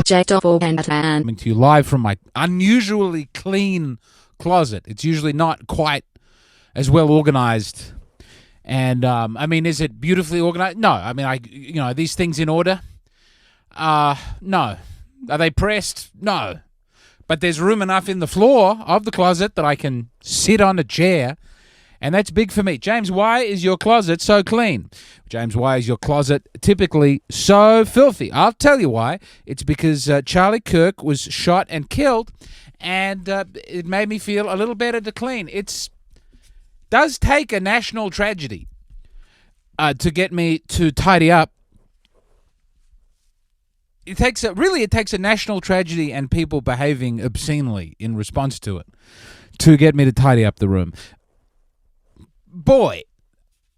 Coming to you live from my unusually clean closet. It's usually not quite as well organized. And, I mean, is it beautifully organized? No. I mean, are these things in order? No. Are they pressed? No. But there's room enough in the floor of the closet that I can sit on a chair, and that's big for me. James, why is your closet so clean? James, why is your closet typically so filthy? I'll tell you why. It's because Charlie Kirk was shot and killed, and it made me feel a little better to clean. It does take a national tragedy to get me to tidy up. It takes a national tragedy and people behaving obscenely in response to it to get me to tidy up the room. Boy,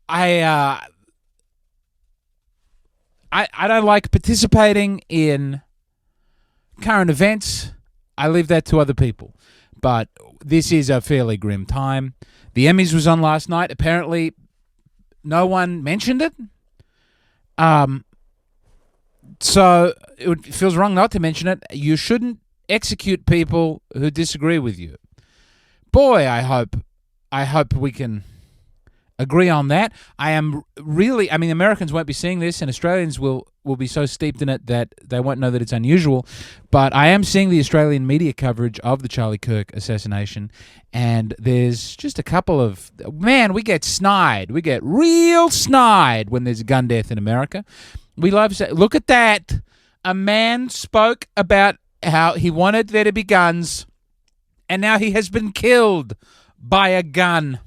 I don't like participating in current events. I leave that to other people. But this is a fairly grim time. The Emmys was on last night. Apparently, no one mentioned it. So it feels wrong not to mention it. You shouldn't execute people who disagree with you. Boy, I hope we can agree on that. Americans won't be seeing this, and Australians will be so steeped in it that they won't know that it's unusual. But I am seeing the Australian media coverage of the Charlie Kirk assassination, and there's just a couple of... Man, we get snide. We get real snide when there's a gun death in America. We love to say, look at that. A man spoke about how he wanted there to be guns, and now he has been killed by a gun.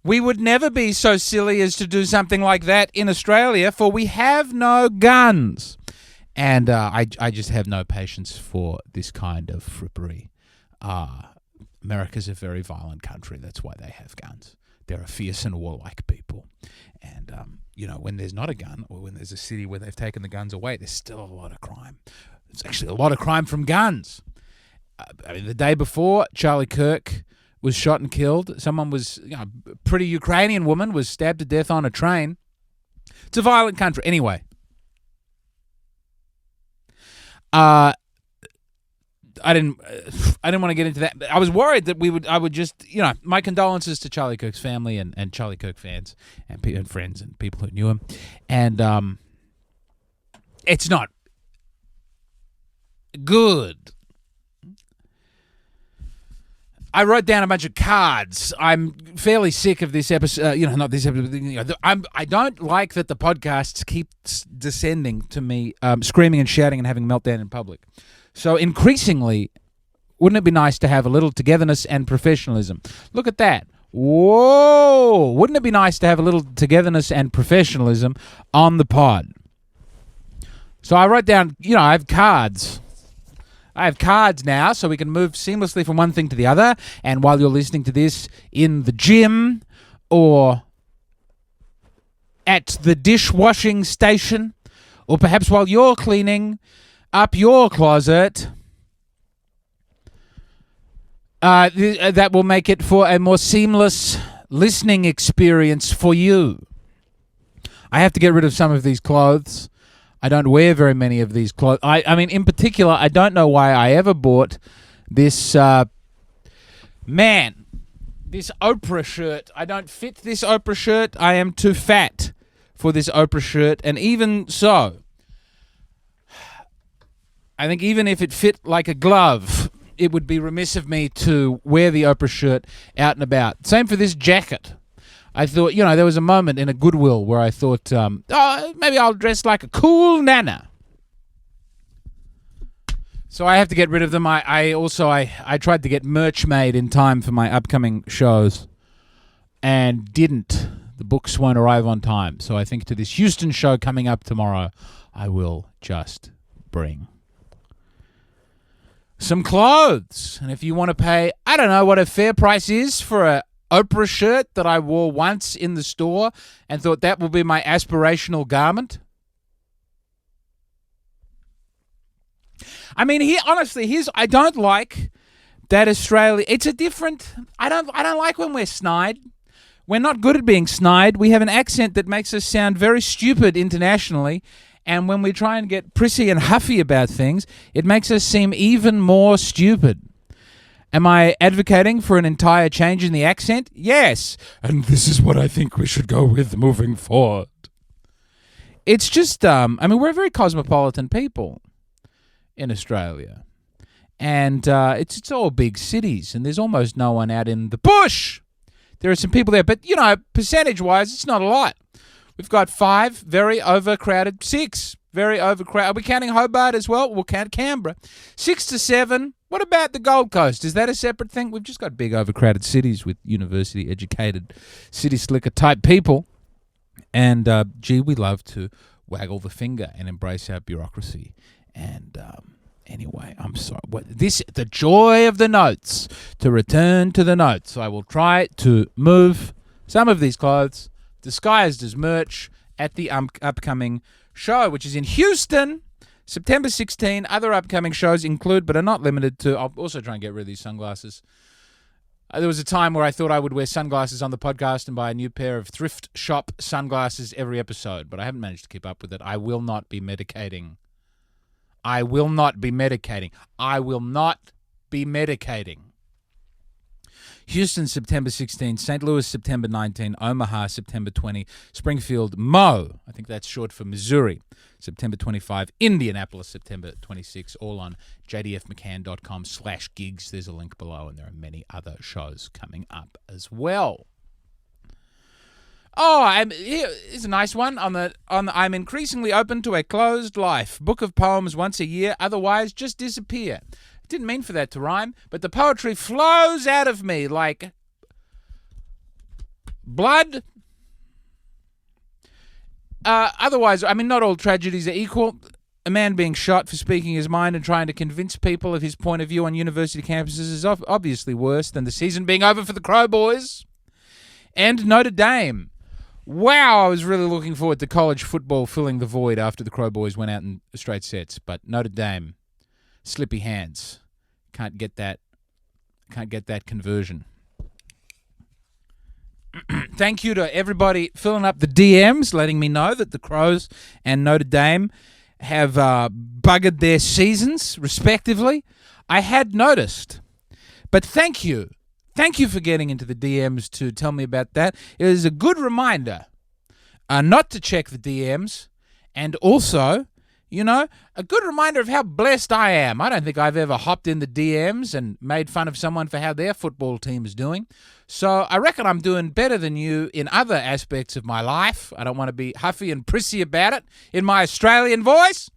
We would never be so silly as to do something like that in Australia, for we have no guns. And I just have no patience for this kind of frippery. America's a very violent country. That's why they have guns. They're a fierce and warlike people. And, when there's not a gun, or when there's a city where they've taken the guns away, there's still a lot of crime. There's actually a lot of crime from guns. The day before Charlie Kirk was shot and killed, someone was, a pretty Ukrainian woman was stabbed to death on a train. It's a violent country. Anyway. I didn't want to get into that. I was worried that I would just, my condolences to Charlie Kirk's family and Charlie Kirk fans and friends and people who knew him. And it's not good. I wrote down a bunch of cards. I'm fairly sick of this episode. Not this episode. I don't like that the podcasts keep descending to me, screaming and shouting and having a meltdown in public. So increasingly, wouldn't it be nice to have a little togetherness and professionalism? Look at that. Whoa! Wouldn't it be nice to have a little togetherness and professionalism on the pod? So I wrote down, I have cards. I have cards now, so we can move seamlessly from one thing to the other. And while you're listening to this in the gym or at the dishwashing station, or perhaps while you're cleaning up your closet, that will make it for a more seamless listening experience for you. I have to get rid of some of these clothes. I don't wear very many of these clothes. I mean, in particular, I don't know why I ever bought this, this Oprah shirt. I don't fit this Oprah shirt. I am too fat for this Oprah shirt. And even so, I think even if it fit like a glove, it would be remiss of me to wear the Oprah shirt out and about. Same for this jacket. I thought, there was a moment in a Goodwill where I thought, maybe I'll dress like a cool nana. So I have to get rid of them. I tried to get merch made in time for my upcoming shows and didn't. The books won't arrive on time. So I think to this Houston show coming up tomorrow, I will just bring some clothes. And if you want to pay, I don't know what a fair price is for a Oprah shirt that I wore once in the store and thought that will be my aspirational garment. I mean, I don't like that Australia. It's a different. I don't like when we're snide. We're not good at being snide. We have an accent that makes us sound very stupid internationally, And when we try and get prissy and huffy about things, it makes us seem even more stupid. Am I advocating for an entire change in the accent? Yes. And this is what I think we should go with moving forward. It's just, we're a very cosmopolitan people in Australia. And it's all big cities, and there's almost no one out in the bush. There are some people there, but, percentage-wise, it's not a lot. We've got 5 very overcrowded, 6 very overcrowded. Are we counting Hobart as well? We'll count Canberra. 6 to 7. What about the Gold Coast? Is that a separate thing? We've just got big overcrowded cities with university-educated, city-slicker-type people. And, we love to waggle the finger and embrace our bureaucracy. And anyway, I'm sorry. The joy of the notes. To return to the notes, I will try to move some of these clothes disguised as merch at the upcoming show, which is in Houston, September 16. Other upcoming shows include, but are not limited to, I'll also try and get rid of these sunglasses. There was a time where I thought I would wear sunglasses on the podcast and buy a new pair of thrift shop sunglasses every episode, but I haven't managed to keep up with it. I will not be medicating. Houston, September 16, St. Louis, September 19, Omaha, September 20, Springfield, Mo, I think that's short for Missouri, September 25, Indianapolis, September 26, all on jdfmccann.com/gigs. There's a link below, and there are many other shows coming up as well. Here's a nice one on the I'm increasingly open to a closed life. Book of poems once a year, otherwise just disappear. Didn't mean for that to rhyme, but the poetry flows out of me like blood. Otherwise, not all tragedies are equal. A man being shot for speaking his mind and trying to convince people of his point of view on university campuses is obviously worse than the season being over for the Crow Boys and Notre Dame. Wow, I was really looking forward to college football filling the void after the Crow Boys went out in straight sets, but Notre Dame, slippy hands. Can't get that conversion. Thank you to everybody filling up the DMs, letting me know that the Crows and Notre Dame have buggered their seasons, respectively. I had noticed, but thank you. Thank you for getting into the DMs to tell me about that. It is a good reminder not to check the DMs, and also, a good reminder of how blessed I am. I don't think I've ever hopped in the DMs and made fun of someone for how their football team is doing. So I reckon I'm doing better than you in other aspects of my life. I don't want to be huffy and prissy about it in my Australian voice.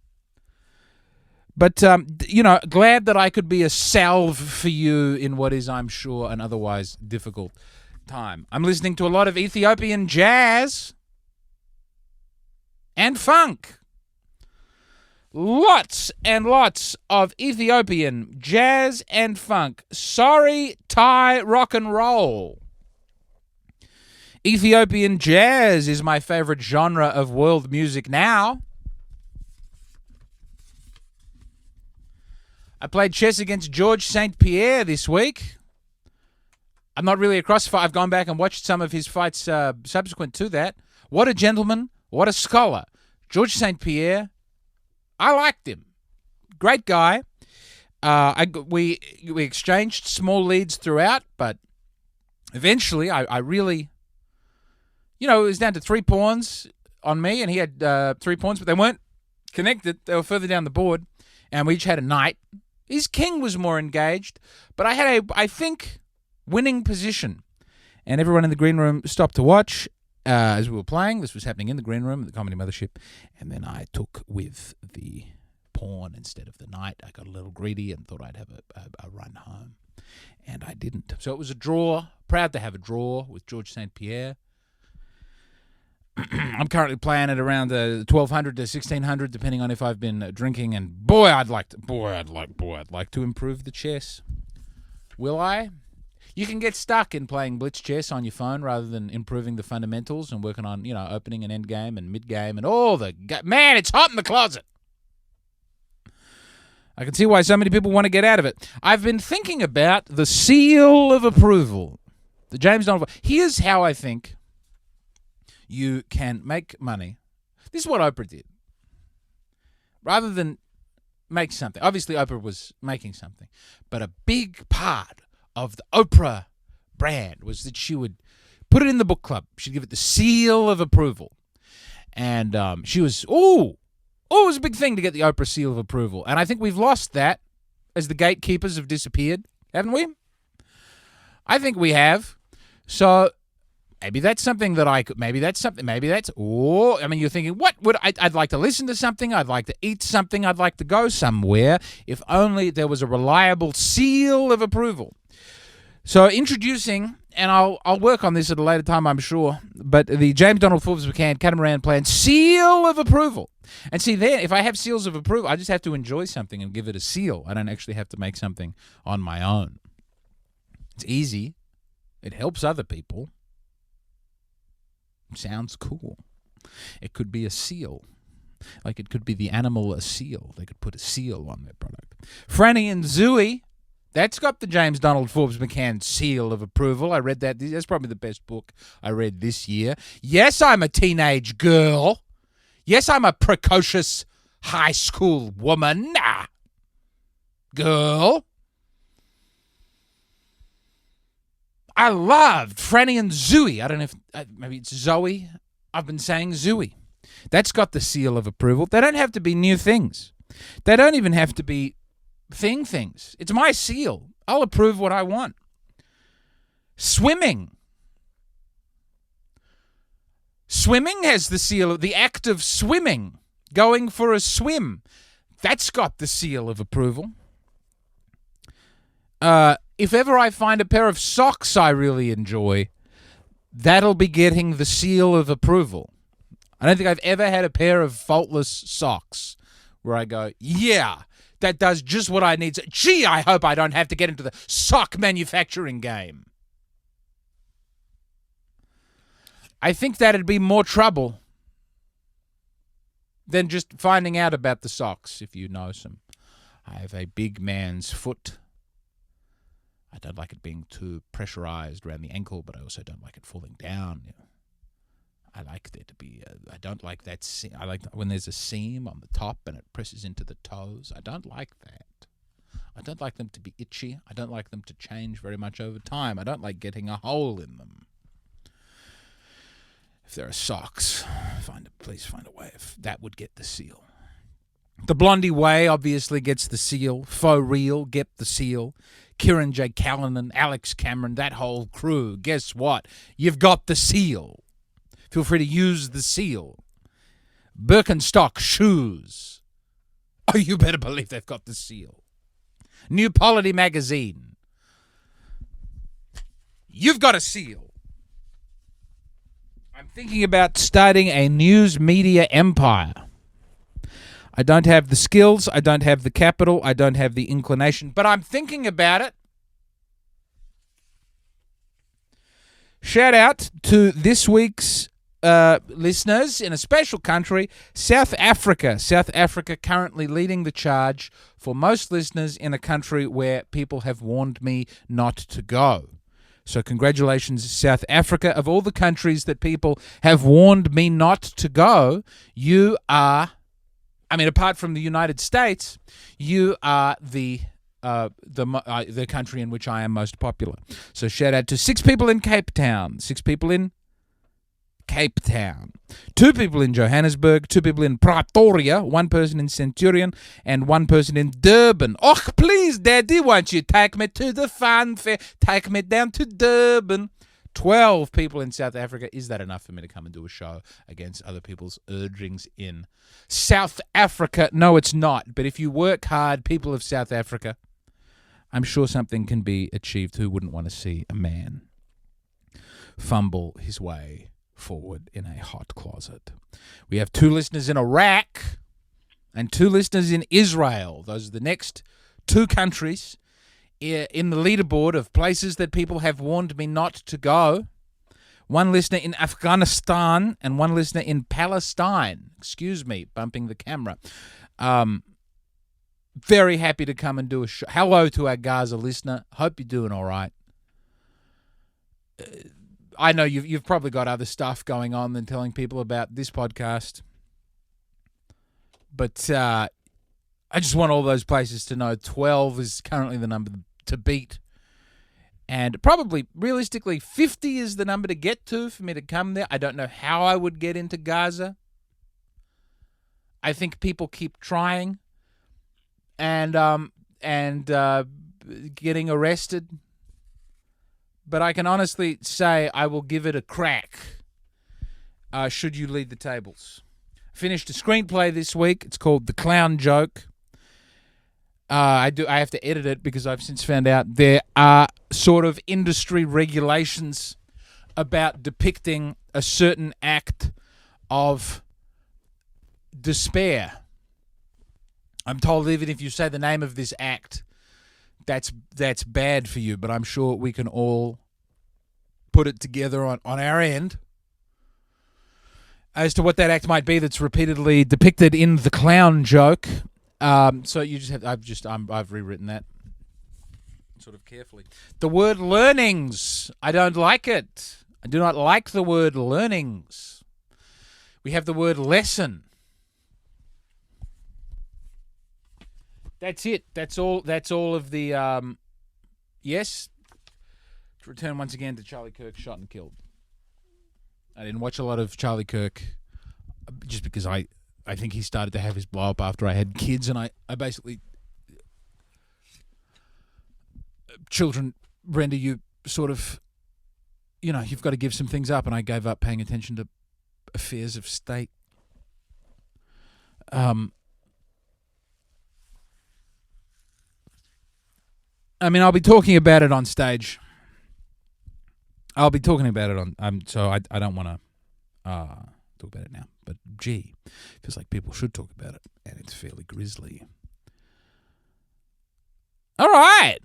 But, glad that I could be a salve for you in what is, I'm sure, an otherwise difficult time. I'm listening to a lot of Ethiopian jazz and funk. Lots and lots of Ethiopian jazz and funk. Sorry, Thai rock and roll. Ethiopian jazz is my favorite genre of world music now. I played chess against George St. Pierre this week. I'm not really a CrossFit. I've gone back and watched some of his fights subsequent to that. What a gentleman. What a scholar. George St. Pierre. I liked him. Great guy. We exchanged small leads throughout, but eventually I really, it was down to 3 pawns on me, and he had 3 pawns, but they weren't connected. They were further down the board, and we each had a knight. His king was more engaged, but I had I think, winning position. And everyone in the green room stopped to watch as we were playing. This was happening in the green room at the Comedy Mothership. And then I took with the pawn instead of the knight. I got a little greedy and thought I'd have a run home. And I didn't. So it was a draw. Proud to have a draw with George St. Pierre. I'm currently playing at around the 1,200 to 1,600, depending on if I've been drinking. And I'd like to improve the chess. Will I? You can get stuck in playing blitz chess on your phone rather than improving the fundamentals and working on, opening and end game and mid game and all the man. It's hot in the closet. I can see why so many people want to get out of it. I've been thinking about the seal of approval, the James Donald. Here's how I think you can make money. This is what Oprah did. rather than make something. Obviously, Oprah was making something, but a big part of the Oprah brand was that she would put it in the book club. She'd give it the seal of approval. And she was, it was a big thing to get the Oprah seal of approval. And I think we've lost that as the gatekeepers have disappeared, haven't we? I think we have. So maybe that's something that I could, you're thinking, what would I'd like to listen to something. I'd like to eat something. I'd like to go somewhere if only there was a reliable seal of approval. So introducing, and I'll work on this at a later time, I'm sure, but the James Donald Forbes McCann Catamaran Plan seal of approval. And see, there, if I have seals of approval, I just have to enjoy something and give it a seal. I don't actually have to make something on my own. It's easy. It helps other people. It sounds cool. It could be a seal. Like it could be the animal a seal. They could put a seal on their product. Franny and Zooey. That's got the James Donald Forbes McCann seal of approval. I read that. That's probably the best book I read this year. Yes, I'm a teenage girl. Yes, I'm a precocious high school woman. Girl. I loved Franny and Zooey. I don't know if maybe it's Zoe. I've been saying Zooey. That's got the seal of approval. They don't have to be new things. They don't even have to be things. It's my seal. I'll approve what I want. Swimming. Swimming has the seal of the act of swimming, going for a swim. That's got the seal of approval. If ever I find a pair of socks I really enjoy, that'll be getting the seal of approval. I don't think I've ever had a pair of faultless socks where I go, yeah, that does just what I need. Gee, I hope I don't have to get into the sock manufacturing game. I think that'd be more trouble than just finding out about the socks, if you know some. I have a big man's foot. I don't like it being too pressurized around the ankle, but I also don't like it falling down. I like there to be, I don't like that seam. I like when there's a seam on the top and it presses into the toes. I don't like that. I don't like them to be itchy. I don't like them to change very much over time. I don't like getting a hole in them. If there are socks, please find a way. If that would get the seal. The Blondie Way obviously gets the seal. Faux Real get the seal. Kieran J. Callanan, Alex Cameron, that whole crew. Guess what? You've got the seal. Feel free to use the seal. Birkenstock shoes. Oh, you better believe they've got the seal. New Polity magazine. You've got a seal. I'm thinking about starting a news media empire. I don't have the skills, I don't have the capital, I don't have the inclination, but I'm thinking about it. Shout out to this week's listeners in a special country, South Africa. South Africa currently leading the charge for most listeners in a country where people have warned me not to go. So congratulations, South Africa. Of all the countries that people have warned me not to go, you are, apart from the United States, you are the country in which I am most popular. So shout out to 6 people in Cape Town, 2 people in Johannesburg, 2 people in Pretoria, 1 person in Centurion, and 1 person in Durban. Oh, please, Daddy, won't you take me to the fun fair? Take me down to Durban. 12 people in South Africa. Is that enough for me to come and do a show against other people's urgings in South Africa? No, it's not. But if you work hard, people of South Africa, I'm sure something can be achieved. Who wouldn't want to see a man fumble his way forward in a hot closet? We have 2 listeners in Iraq and 2 listeners in Israel. Those are the next 2 countries in the leaderboard of places that people have warned me not to go. 1 listener in Afghanistan and 1 listener in Palestine. Excuse me, bumping the camera. Very happy to come and do a show. Hello to our Gaza listener. Hope you're doing all right. I know you've probably got other stuff going on than telling people about this podcast. But I just want all those places to know 12 is currently the number to beat. And probably, realistically, 50 is the number to get to for me to come there. I don't know how I would get into Gaza. I think people keep trying and getting arrested. But I can honestly say I will give it a crack should you lead the tables. Finished a screenplay this week. It's called The Clown Joke. I have to edit it because I've since found out there are sort of industry regulations about depicting a certain act of despair. I'm told even if you say the name of this act, that's bad for you, but I'm sure we can all put it together on our end as to what that act might be that's repeatedly depicted in The Clown Joke. So you just have I've rewritten that sort of carefully. The word learnings, I don't like it. I do not like the word learnings. We have the word lesson. That's it. That's all of the yes. To return once again to Charlie Kirk shot and killed. I didn't watch a lot of Charlie Kirk just because I think he started to have his blow up after I had kids, and I basically children render you sort of, you've got to give some things up, and I gave up paying attention to affairs of state. I'll be talking about it on stage. I'll be talking about it on. So I don't want to talk about it now. But gee, feels like people should talk about it, and it's fairly grisly. All right.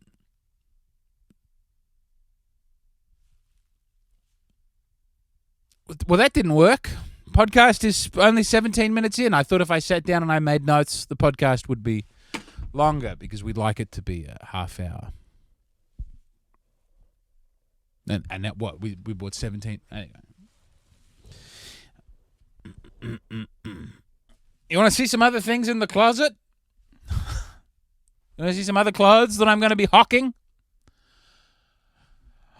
Well, that didn't work. Podcast is only 17 minutes in. I thought if I sat down and I made notes, the podcast would be longer because we'd like it to be a half hour. And that what? We bought 17. Anyway. You want to see some other things in the closet? You want to see some other clothes that I'm going to be hawking?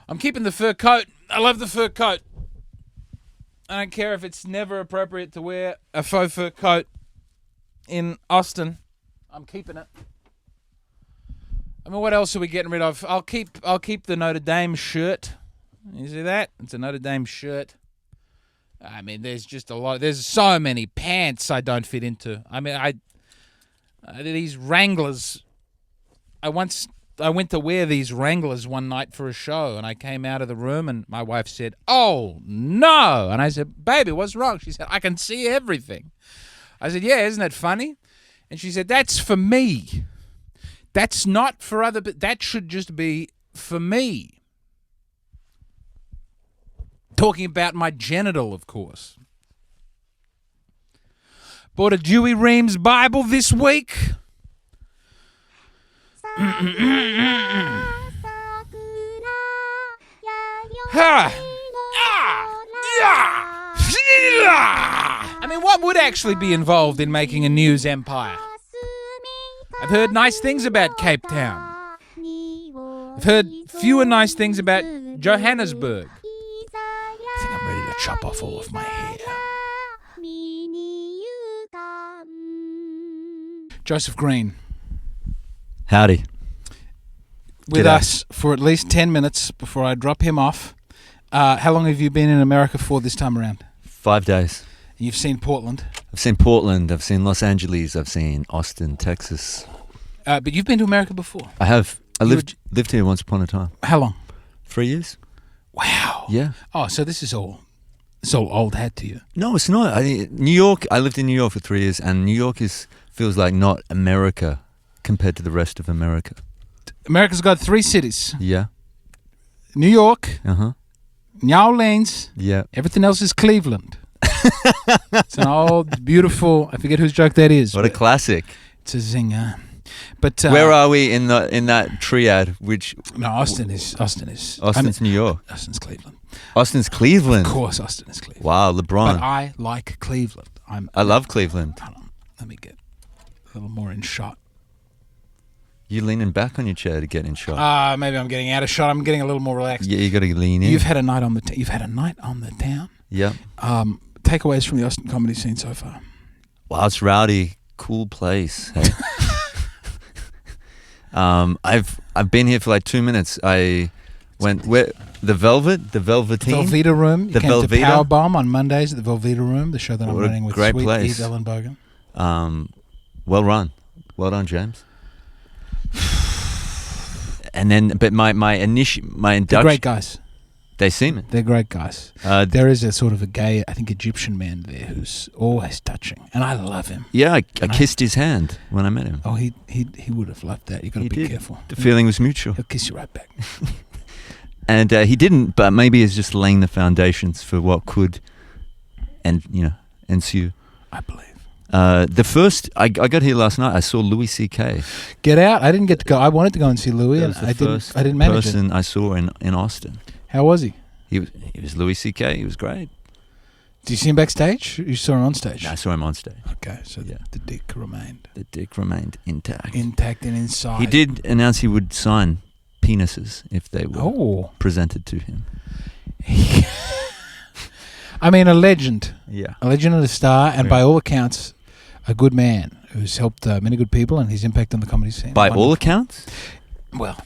I'm keeping the fur coat. I love the fur coat. I don't care if it's never appropriate to wear a faux fur coat in Austin. I'm keeping it. What else are we getting rid of? I'll keep the Notre Dame shirt. You see that? It's a Notre Dame shirt. There's just a lot. There's so many pants I don't fit into. These Wranglers. I went to wear these Wranglers one night for a show, and I came out of the room, and my wife said, "Oh, no." And I said, "Baby, what's wrong?" She said, "I can see everything." I said, "Yeah, isn't that funny?" And she said, "That's for me. That's not for other people. That should just be for me." Talking about my genital, of course. Bought a Dewey Reams Bible this week. What would actually be involved in making a news empire? I've heard nice things about Cape Town. I've heard fewer nice things about Johannesburg. I think I'm ready to chop off all of my hair. Joseph Green. Howdy. With us for at least 10 minutes before I drop him off. How long have you been in America for this time around? 5 days. You've seen Portland? I've seen Portland. I've seen Los Angeles. I've seen Austin, Texas. But you've been to America before? I have. I lived here once upon a time. How long? 3 years. Wow. Yeah. Oh, so this is all old hat to you. No, it's not. New York, I lived in New York for 3 years, and New York feels like not America compared to the rest of America. America's got 3 cities. Yeah. New York. Uh-huh. New Orleans. Yeah. Everything else is Cleveland. It's an old, beautiful, I forget whose joke that is. What a classic. It's a zinger. But where are we in that triad? No, Austin is New York. Austin's Cleveland. Austin's Cleveland. Of course, Austin is Cleveland. Wow, LeBron. But I like Cleveland. I love Cleveland. Let me get a little more in shot. You leaning back on your chair to get in shot. Maybe I'm getting out of shot. I'm getting a little more relaxed. Yeah, you got to lean in. You've had a night on the town. Yeah. Takeaways from the Austin comedy scene so far. Wow, it's rowdy, cool place. Hey? I've been here for like 2 minutes. I went the Velveteen, Velveeta Room. You the came Velveeta to Powerbomb on Mondays at the Velveeta Room, the show that I'm What a running with great Sweet place. Eve Ellenbogen. Well run, James. And then, but my They're induction. great guys. They seem it. They're great guys. There is a sort of a gay, I think, Egyptian man there who's always touching, and I love him. Yeah, I kissed his hand when I met him. Oh, he would have loved that. You got to be careful. The feeling was mutual. He'll kiss you right back. And he didn't, but maybe he's just laying the foundations for what could, ensue. I believe. The first I got here last night. I saw Louis C.K. Get out! I didn't get to go. I wanted to go and see Louis, and I didn't manage person it. I saw in Austin. How was he? He was Louis C.K. He was great. Did you see him backstage? You saw him on stage? No, I saw him on stage. Okay, so the dick remained. The dick remained intact. Intact and inside. He did announce he would sign penises if they were presented to him. I mean, a legend. Yeah. A legend and a star, and by all accounts, a good man who's helped many good people, and his impact on the comedy scene. By all accounts? Well,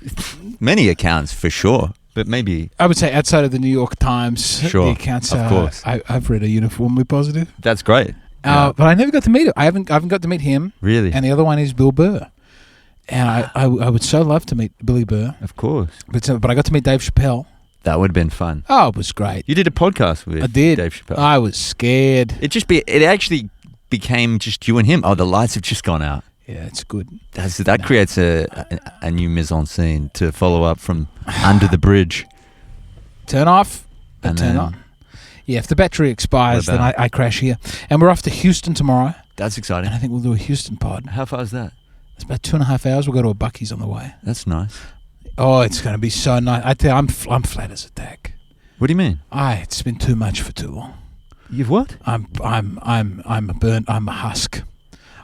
many accounts for sure, but maybe I would say outside of the New York Times, sure, the accounts of course. I've read are uniformly positive. That's great. But I never got to meet him. I haven't got to meet him. Really? And the other one is Bill Burr. And I would so love to meet Billy Burr. Of course. But I got to meet Dave Chappelle. That would have been fun. Oh, it was great. You did a podcast with Dave Chappelle. I was scared. It actually became just you and him. Oh, the lights have just gone out. Yeah, it's good. That creates a new mise en scene to follow up from Under the Bridge. Turn off, And turn then- on. Yeah, if the battery expires, then I crash here. And we're off to Houston tomorrow. That's exciting. And I think we'll do a Houston pod. How far is that? It's about 2.5 hours. We'll go to a Buc-ee's on the way. That's nice. Oh, it's going to be so nice. I tell you, I'm flat as a tack. What do you mean? It's been too much for too long. You've what? I'm a husk.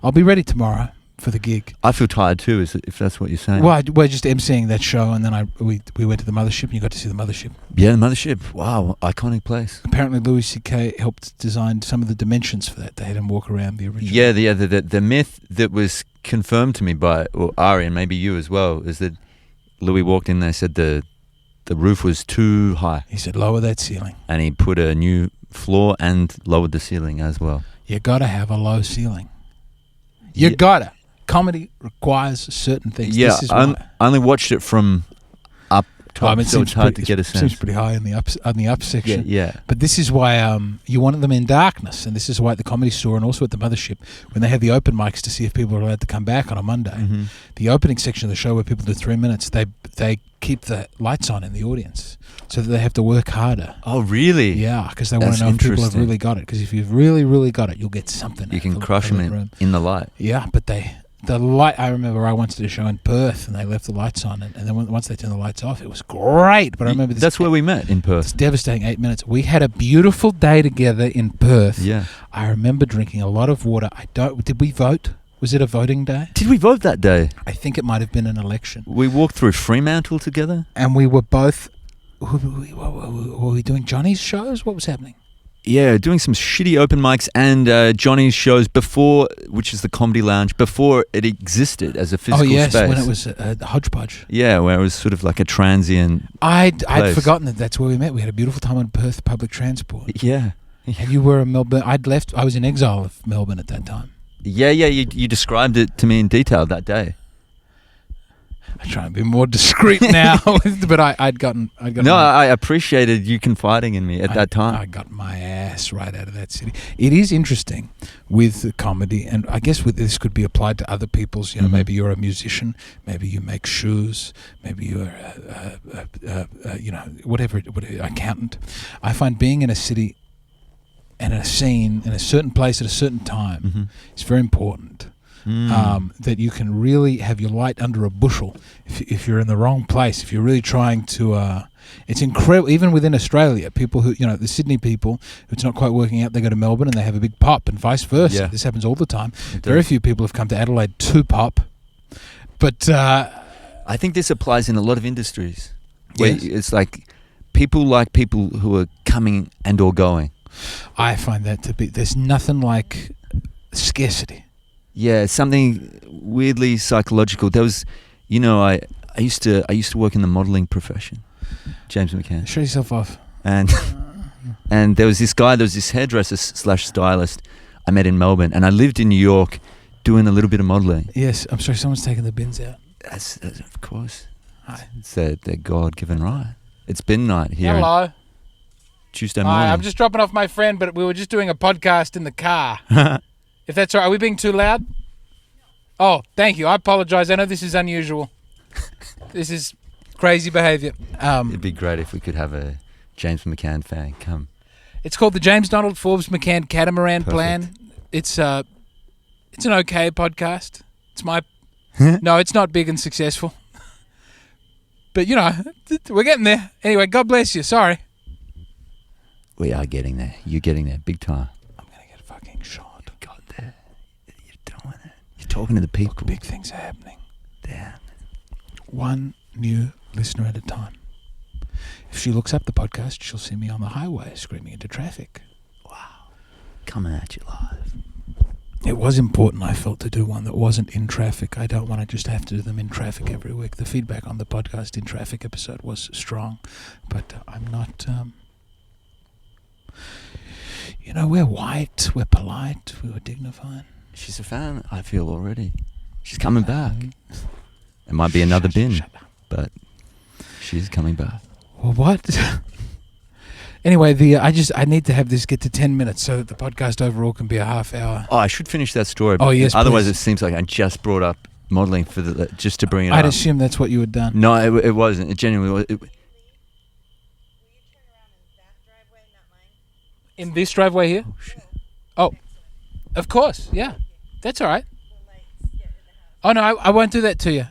I'll be ready tomorrow for the gig. I feel tired too, if that's what you're saying. Well, we're just emceeing that show, and then we went to the mothership, and you got to see the mothership. Yeah, the mothership. Wow, iconic place. Apparently, Louis C.K. helped design some of the dimensions for that. They had him walk around the original. Yeah, the myth that was confirmed to me by Ari and maybe you as well is that Louis walked in. They said the roof was too high. He said, "Lower that ceiling," and he put a new floor and lowered the ceiling as well. You got to have a low ceiling. You gotta. Comedy requires certain things. Yeah, this is I only watched it from up top, so it's hard to get a sense. Seems pretty high in the up section. Yeah. But this is why you wanted them in darkness, and this is why at the Comedy Store and also at the Mothership, when they have the open mics to see if people are allowed to come back on a Monday, the opening section of the show where people do 3 minutes, they keep the lights on in the audience so that they have to work harder. Oh, really? Yeah, because they want to know if people have really got it. Because if you've really, really got it, you'll get something. You can crush them in the light. Yeah, but the light, I remember I once did a show in Perth and they left the lights on, and then once they turned the lights off, it was great. But I remember that's where we met, in Perth. It's devastating 8 minutes. We had a beautiful day together in Perth. Yeah. I remember drinking a lot of water. Did we vote? Was it a voting day? Did we vote that day? I think it might have been an election. We walked through Fremantle together? And we were both, were we doing Johnny's shows? What was happening? Yeah, doing some shitty open mics and Johnny's shows before, which is the Comedy Lounge, before it existed as a physical space. Oh, yes, when it was a hodgepodge. Yeah, where it was sort of like a transient I'd forgotten that's where we met. We had a beautiful time on Perth public transport. Yeah. And you were in Melbourne. I was in exile of Melbourne at that time. Yeah, you described it to me in detail that day. I try and be more discreet now, but I'd gotten. No, I appreciated you confiding in me at that time. I got my ass right out of that city. It is interesting with comedy, and I guess this could be applied to other people's. Maybe you're a musician, maybe you make shoes, maybe you're whatever accountant. I find being in a city and in a scene in a certain place at a certain time is very important. That you can really have your light under a bushel if you're in the wrong place, if you're really trying to It's incredible. Even within Australia, people who, the Sydney people, it's not quite working out, they go to Melbourne and they have a big pop, and vice versa. Yeah. This happens all the time. Very few people have come to Adelaide to pop. But I think this applies in a lot of industries. Where Yes. it's like people who are coming and or going. I find that to be, there's nothing like scarcity. Yeah, something weirdly psychological. There was, I used to work in the modelling profession, James McCann, Show yourself off. and there was this hairdresser / stylist I met in Melbourne, and I lived in New York doing a little bit of modelling. Yes, I'm sorry, someone's taking the bins out. That's of course, Hi. it's their God-given right. It's bin night here on Hello. Tuesday morning. Hi, I'm just dropping off my friend, but we were just doing a podcast in the car. If that's all right. Are we being too loud? Oh, thank you. I apologize. I know this is unusual. This is crazy behavior. It'd be great if we could have a James McCann fan come. It's called the James Donald Forbes McCann Catamaran Perfect. Plan. It's an okay podcast. It's my no, it's not big and successful. But we're getting there. Anyway, God bless you. Sorry. We are getting there. You're getting there, big time. I'm gonna get fucking shot. You got there. You're doing it. You're talking to the people. Big things are happening. Damn. One new listener at a time. If she looks up the podcast, she'll see me on the highway screaming into traffic. Wow. Coming at you live. It was important, I felt, to do one that wasn't in traffic. I don't want to just have to do them in traffic every week. The feedback on the podcast in traffic episode was strong, but I'm not... we're white, we're polite, we were dignified. She's a fan, I feel already. She's coming back. It might be another bin, Shut up. but she's coming back. Well, what? Anyway, I need to have this get to 10 minutes so that the podcast overall can be a half hour. Oh, I should finish that story. Oh, yes, Otherwise, please. it seems like I just brought up modelling just to bring it I'd up. assume that's what you had done. No, it wasn't. It genuinely was. In this driveway here? Oh, shit. Oh, of course, yeah. That's all right. Oh, no, I won't do that to you.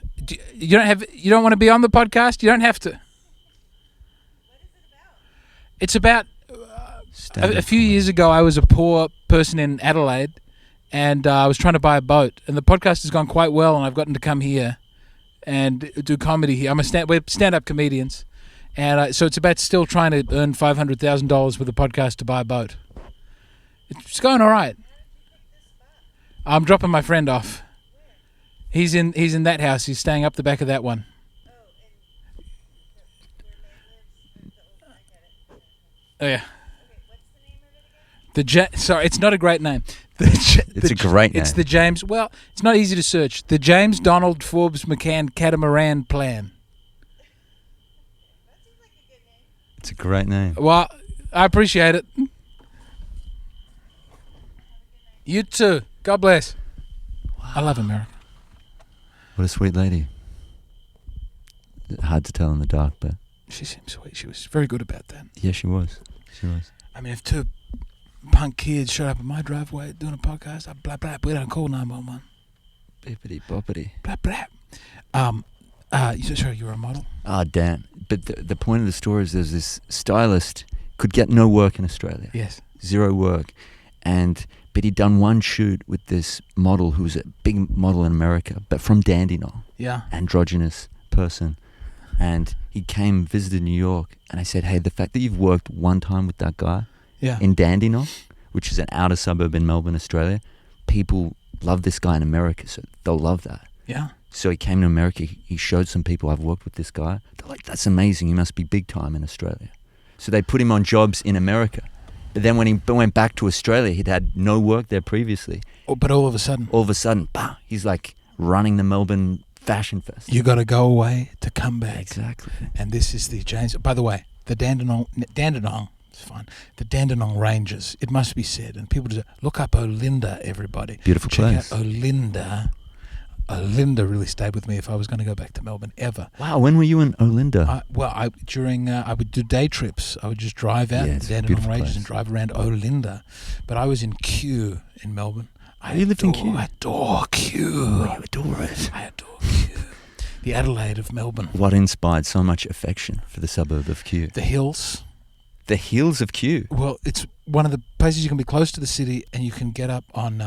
You don't want to be on the podcast? You don't have to. It's about a few years ago, I was a poor person in Adelaide, and I was trying to buy a boat. And the podcast has gone quite well, and I've gotten to come here and do comedy here. We're stand-up comedians, and so it's about still trying to earn $500,000 with a podcast to buy a boat. It's going all right. I'm dropping my friend off. He's in that house. He's staying up the back of that one. Oh yeah. Sorry, it's not a great name. It's a great name. It's the James. Well, it's not easy to search. The James Donald Forbes McCann Catamaran Plan. It's a great name. Well, I appreciate it. You too. God bless. Wow. I love America. What a sweet lady. Hard to tell in the dark, but She seems sweet. She was very good about that. yeah, she was. She was. I mean, if two punk kids showed up at my driveway doing a podcast, I'd blah blah. We don't call 911. Bippity boppity. Blah blah. Sorry, you're a model. Ah, damn. But the point of the story is there's this stylist could get no work in Australia. Yes. Zero work. But he'd done one shoot with this model who was a big model in America, but from Dandenong. Yeah. Androgynous person. And he came, visited New York, and I said, hey, the fact that you've worked one time with that guy Yeah. in Dandenong, which is an outer suburb in Melbourne, Australia, people love this guy in America, so they'll love that. Yeah. So he came to America, he showed some people, I've worked with this guy. They're like, that's amazing, you must be big time in Australia. So they put him on jobs in America. But then when he went back to Australia, he'd had no work there previously. Oh, but all of a sudden, Bah, he's like running the Melbourne Fashion Fest. you got to go away to come back. Exactly. And this is the James. By the way, the Dandenong. It's fine. The Dandenong Ranges. It must be said, and people just look up Olinda. Everybody, Beautiful check place. out Olinda. Olinda really stayed with me if I was going to go back to Melbourne ever. Wow, when were you in Olinda? I would do day trips. I would just drive out Yeah, to it's a Dandenong beautiful Ranges place. and drive around Olinda. But I was in Kew in Melbourne. You lived in Kew? I adore Kew. Oh, you adore it. I adore Kew. The Adelaide of Melbourne. What inspired so much affection for the suburb of Kew? The hills. The hills of Kew. Well, it's one of the places you can be close to the city, and you can get up on.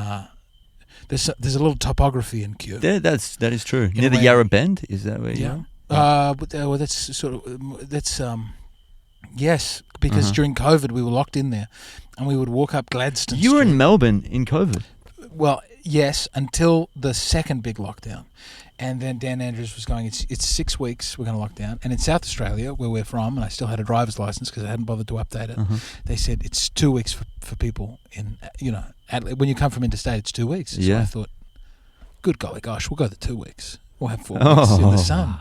There's a little topography in Kew. That is true. In Near a the way- Yarra Bend, is that where you Yeah. are? Well, that's sort of yes, because Uh-huh. during COVID we were locked in there, and we would walk up Gladstone. You were Street. in Melbourne in COVID. Well, yes, until the second big lockdown. And then Dan Andrews was going, it's 6 weeks we're going to lock down. And in South Australia, where we're from, and I still had a driver's license because I hadn't bothered to update it, Uh-huh. they said it's 2 weeks for people in, when you come from interstate, it's 2 weeks. So Yeah. I thought, good golly gosh, we'll go the 2 weeks. We'll have 4 weeks in the sun.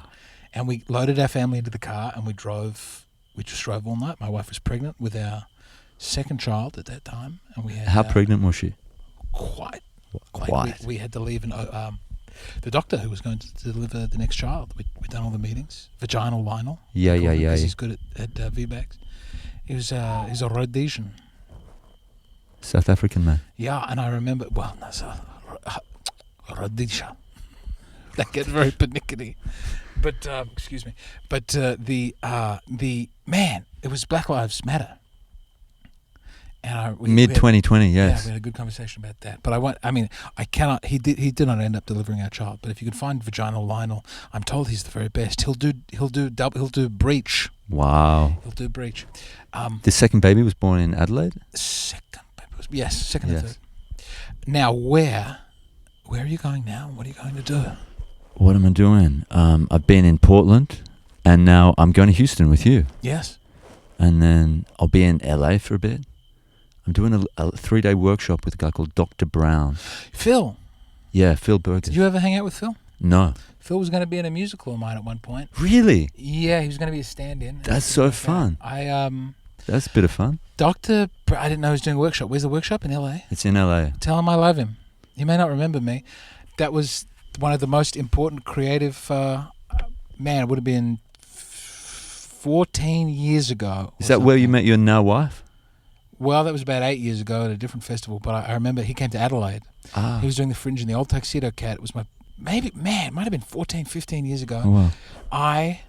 And we loaded our family into the car and we just drove all night. My wife was pregnant with our second child at that time. And we had How pregnant was she? Quite. Quite. We had to leave the doctor who was going to deliver the next child. We'd done all the meetings. Vaginal Lionel. Yeah. Because he's good at VBACs. He's a Rhodesian. South African man. Yeah, and I remember, Rhodesia. That gets very pernickety. But, excuse me. But it was Black Lives Matter. And Mid 2020, Yeah, yes. we had a good conversation about that. But I cannot. He did not end up delivering our child. But if you could find Vaginal Lionel, I'm told he's the very best. He'll do breach. Wow. He'll do breach. The second baby was born in Adelaide? Second and Yes. third. Now where are you going now? What are you going to do? What am I doing? I've been in Portland, and now I'm going to Houston with you. Yes. And then I'll be in LA for a bit. I'm doing a 3-day workshop with a guy called Dr. Brown. Phil. Yeah, Phil Burgess. Did you ever hang out with Phil? No. Phil was going to be in a musical of mine at one point. Really? Yeah, he was going to be a stand-in. That's so fun. That's a bit of fun. I didn't know he was doing a workshop. Where's the workshop? In LA? It's in LA. Tell him I love him. He may not remember me. That was one of the most important creative, it would have been 14 years ago. Is that where you met your now wife? Well, that was about 8 years ago at a different festival, but I remember he came to Adelaide. Ah. He was doing the Fringe in the old Tuxedo Cat. It was it might have been 14, 15 years ago. Oh, wow. I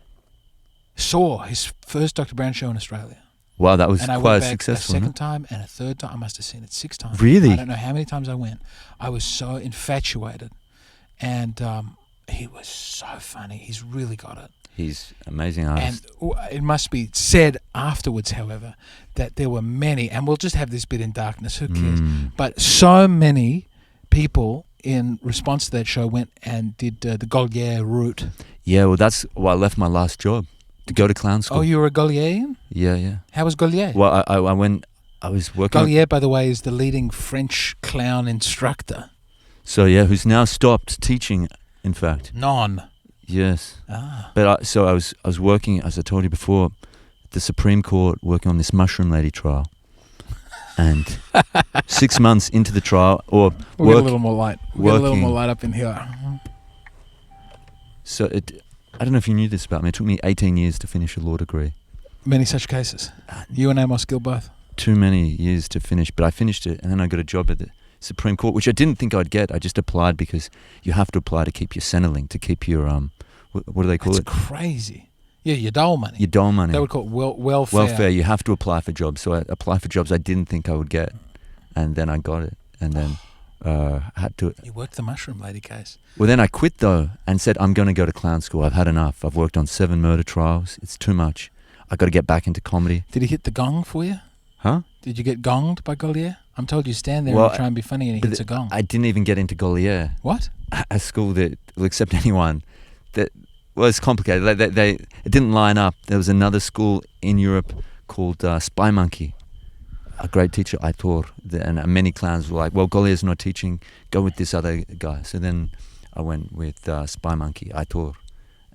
saw his first Dr. Brown show in Australia. Wow, that was And I quite went back successful. a second time and a third time. I must have seen it 6 times. Really? I don't know how many times I went. I was so infatuated. And he was so funny. He's really got it. He's an amazing And artist. it must be said afterwards, however, that there were many, and we'll just have this bit in darkness, who cares? But so many people in response to that show went and did the Gaulier route. Yeah, well, that's why I left my last job to go to clown school. Oh, you were a Gaullierian? Yeah. How was Gaulier? Well, I was working. Gaulier, by the way, is the leading French clown instructor. So, yeah, who's now stopped teaching, in fact. Non. Yes. Ah. But I was working, as I told you before, at the Supreme Court, working on this mushroom lady trial. And 6 months into the trial, We'll get a little more light. We'll get a little more light up in here. So I don't know if you knew this about me. It took me 18 years to finish a law degree. Many such cases. You and Amos Gill both. Too many years to finish, but I finished it, and then I got a job at the Supreme Court, which I didn't think I'd get. I just applied because you have to apply to keep your Centrelink, to keep your what do they call That's it? crazy. Yeah, your dole money. Your dole money. They would call it welfare. Welfare. You have to apply for jobs. So I applied for jobs I didn't think I would get, and then I got it, and then had to. You worked the mushroom lady case. Well, then I quit though, and said I'm going to go to clown school. I've had enough. I've worked on 7 murder trials. It's too much. I got to get back into comedy. Did he hit the gong for you? Huh? Did you get gonged by Gaulier? I'm told you stand there Well, and try and be funny, and he hits a gong. I didn't even get into Gaulier. What? A school that will accept anyone. Well, it's complicated. It didn't line up. There was another school in Europe called Spy Monkey. A great teacher, Aitor, and many clowns were like, well, Gaulier's not teaching, go with this other guy. So then I went with Spy Monkey, Aitor,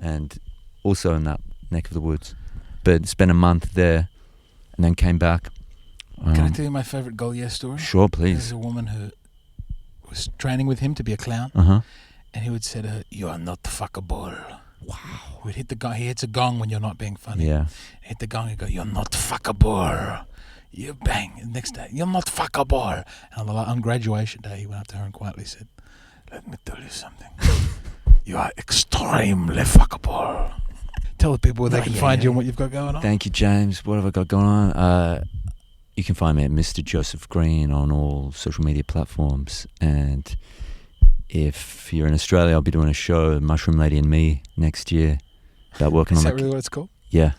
and also in that neck of the woods. But spent a month there and then came back. Can I tell you my favourite Gaulier story? Sure, please. There's a woman who was training with him to be a clown, and he would say to her, "You are not fuckable." Wow. He hits a gong when you're not being funny. Yeah. Hit the gong, he'd go, "You're not fuckable." You bang. The next day, "You're not fuckable." And on graduation day, he went up to her and quietly said, "Let me tell you something. You are extremely fuckable. Tell the people where they can find you and what you've got going on. Thank you, James. What have I got going on? You can find me at Mr. Joseph Green on all social media platforms. And if you're in Australia, I'll be doing a show, Mushroom Lady and Me, next year. About working Is on that really what it's called? Yeah.